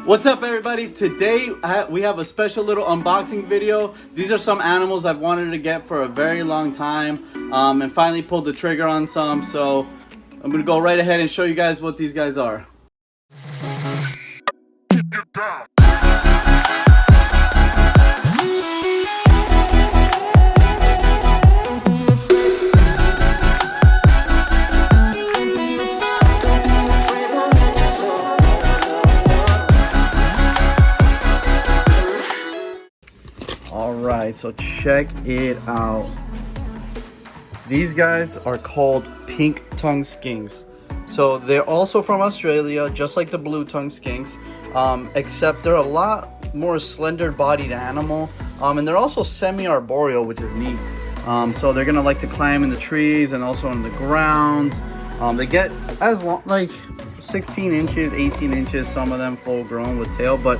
What's up, everybody? Today we have a special little unboxing video. These are some animals I've wanted to get for a very long time, and finally pulled the trigger on some. So I'm gonna go right ahead and show you guys what these guys are. Alright, so check it out. These guys are called pink tongue skinks. So they're also from Australia, just like the blue tongue skinks, except they're a lot more slender bodied animal, and they're also semi-arboreal, which is neat. So they're gonna like to climb in the trees and also on the ground. They get as long, like 16 inches, 18 inches, some of them full grown with tail, but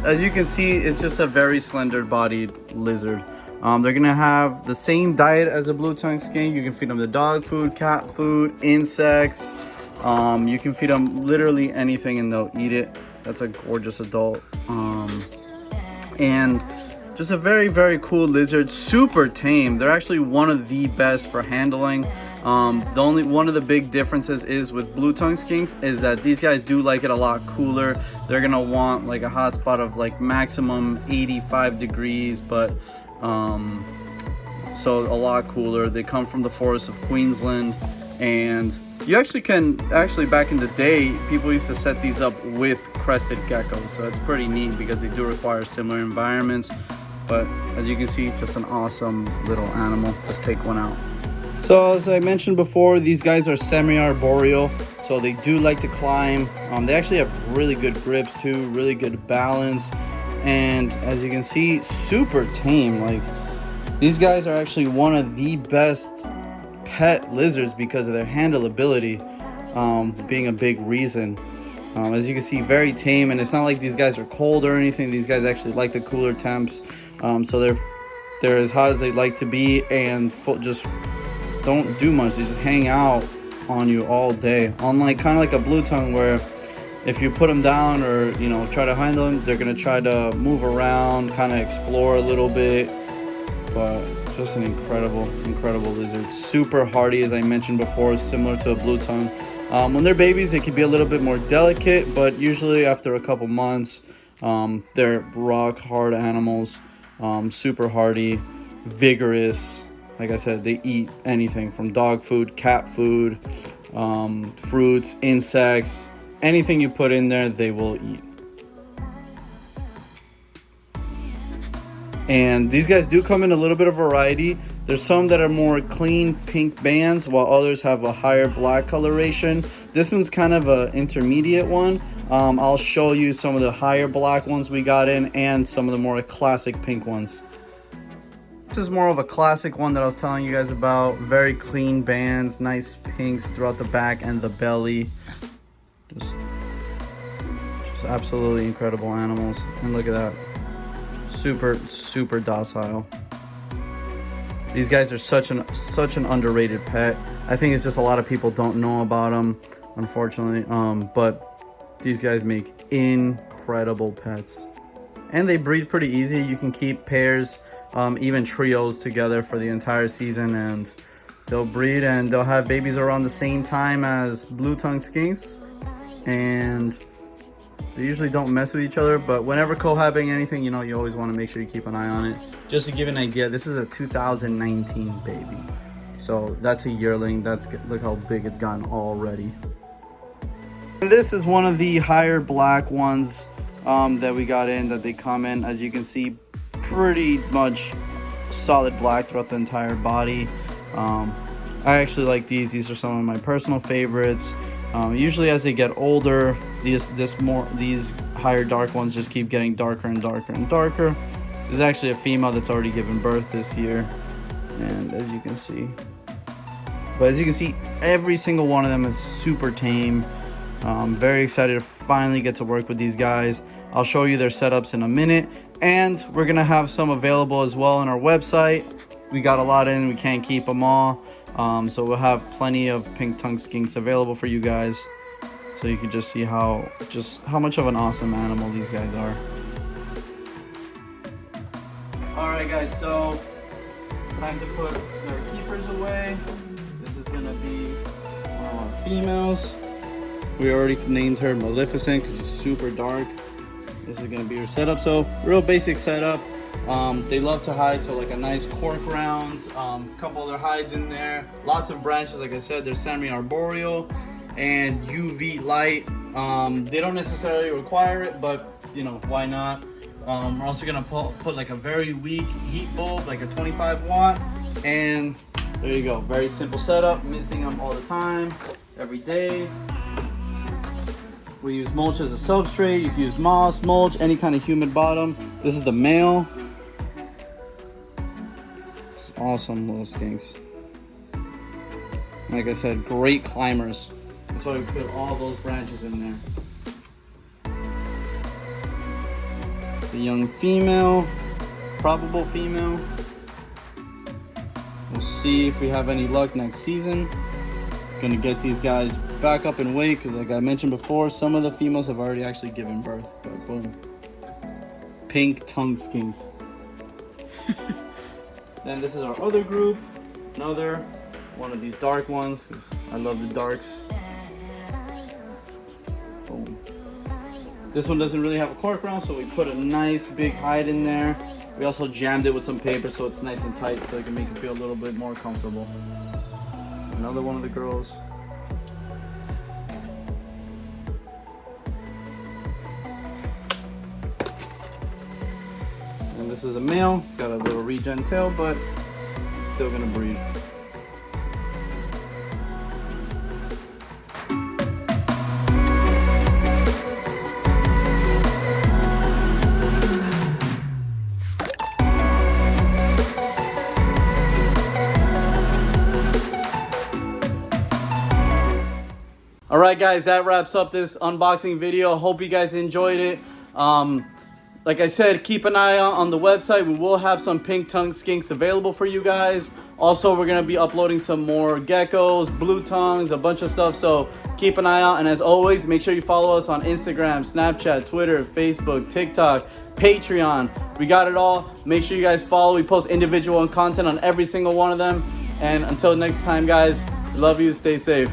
as you can see, it's just a very slender bodied lizard. They're gonna have the same diet as a blue tongue skink. You can feed them the dog food, cat food, insects. You can feed them literally anything and they'll eat it. That's a gorgeous adult. And just a very, very cool lizard, super tame. They're actually one of the best for handling. The only one of the big differences is with blue tongue skinks is that these guys do like it a lot cooler. They're gonna want like a hot spot of like maximum 85 degrees, but so a lot cooler. They come from the forests of Queensland, and you actually back in the day, people used to set these up with crested geckos, so it's pretty neat because they do require similar environments. But as you can see, just an awesome little animal. Let's take one out. So as I mentioned before, these guys are semi-arboreal, so they do like to climb. They actually have really good grips too, really good balance, and as you can see, super tame. Like, these guys are actually one of the best pet lizards because of their handleability, being a big reason. As you can see, very tame, and it's not like these guys are cold or anything. These guys actually like the cooler temps, so they're as hot as they like to be, and just don't do much. They just hang out on you all day, unlike kind of like a blue tongue, where if you put them down or try to handle them, they're gonna try to move around, kind of explore a little bit. But just an incredible lizard. Super hardy, as I mentioned before, similar to a blue tongue. When they're babies, it can be a little bit more delicate, but usually after a couple months, they're rock hard animals. Super hardy, vigorous. Like I said, they eat anything from dog food, cat food, fruits, insects, anything you put in there, they will eat. And these guys do come in a little bit of variety. There's some that are more clean pink bands, while others have a higher black coloration. This one's kind of an intermediate one. I'll show you some of the higher black ones we got in and some of the more classic pink ones. This is more of a classic one that I was telling you guys about. Very clean bands, nice pinks throughout the back and the belly. Just absolutely incredible animals. And look at that. Super docile. These guys are such an underrated pet. I think it's just a lot of people don't know about them, unfortunately. But these guys make incredible pets. And they breed pretty easy. You can keep pairs, even trios together for the entire season, and they'll breed and they'll have babies around the same time as blue tongue skinks, and they usually don't mess with each other. But whenever cohabiting anything, you always want to make sure you keep an eye on it. Just to give you an idea, this is a 2019 baby, so that's a yearling. Look how big it's gotten already. And this is one of the higher black ones that we got in, that they come in. As you can see, pretty much solid black throughout the entire body. I actually like these. These are some of my personal favorites. Usually as they get older, these higher dark ones just keep getting darker and darker and darker. There's actually a female that's already given birth this year, and as you can see, every single one of them is super tame. Very excited to finally get to work with these guys. I'll show you their setups in a minute, and we're gonna have some available as well on our website. We got a lot in, we can't keep them all, so we'll have plenty of pink tongue skinks available for you guys. so you can just see how much of an awesome animal these guys are. All right, guys, so time to put their keepers away. This is gonna be one of our females. We already named her Maleficent because she's super dark. This is gonna be her setup. So real basic setup. They love to hide, so like a nice cork round, couple other hides in there, lots of branches. Like I said, they're semi-arboreal and UV light. They don't necessarily require it, but you know, why not? We're also gonna put like a very weak heat bulb, like a 25 watt, and there you go. Very simple setup, misting them all the time, every day. We use mulch as a substrate. You can use moss, mulch, any kind of humid bottom. This is the male. It's awesome little skinks. Like I said, great climbers. That's why we put all those branches in there. It's a young female, probable female. We'll see if we have any luck next season. Gonna get these guys back up in weight because, like I mentioned before, some of the females have already actually given birth. But boom, pink tongue skinks. Then this is our other group, another one of these dark ones because I love the darks. Boom. This one doesn't really have a cork round, so we put a nice big hide in there. We also jammed it with some paper so it's nice and tight, so it can make it feel a little bit more comfortable. Another one of the girls. And this is a male. It's got a little regen tail, but still gonna breed. All right, guys, that wraps up this unboxing video. Hope you guys enjoyed it. Like I said, keep an eye on the website. We will have some pink tongue skinks available for you guys. Also, we're gonna be uploading some more geckos, blue tongues, a bunch of stuff. So keep an eye out. And as always, make sure you follow us on Instagram, Snapchat, Twitter, Facebook, TikTok, Patreon. We got it all. Make sure you guys follow. We post individual content on every single one of them. And until next time, guys, love you. Stay safe.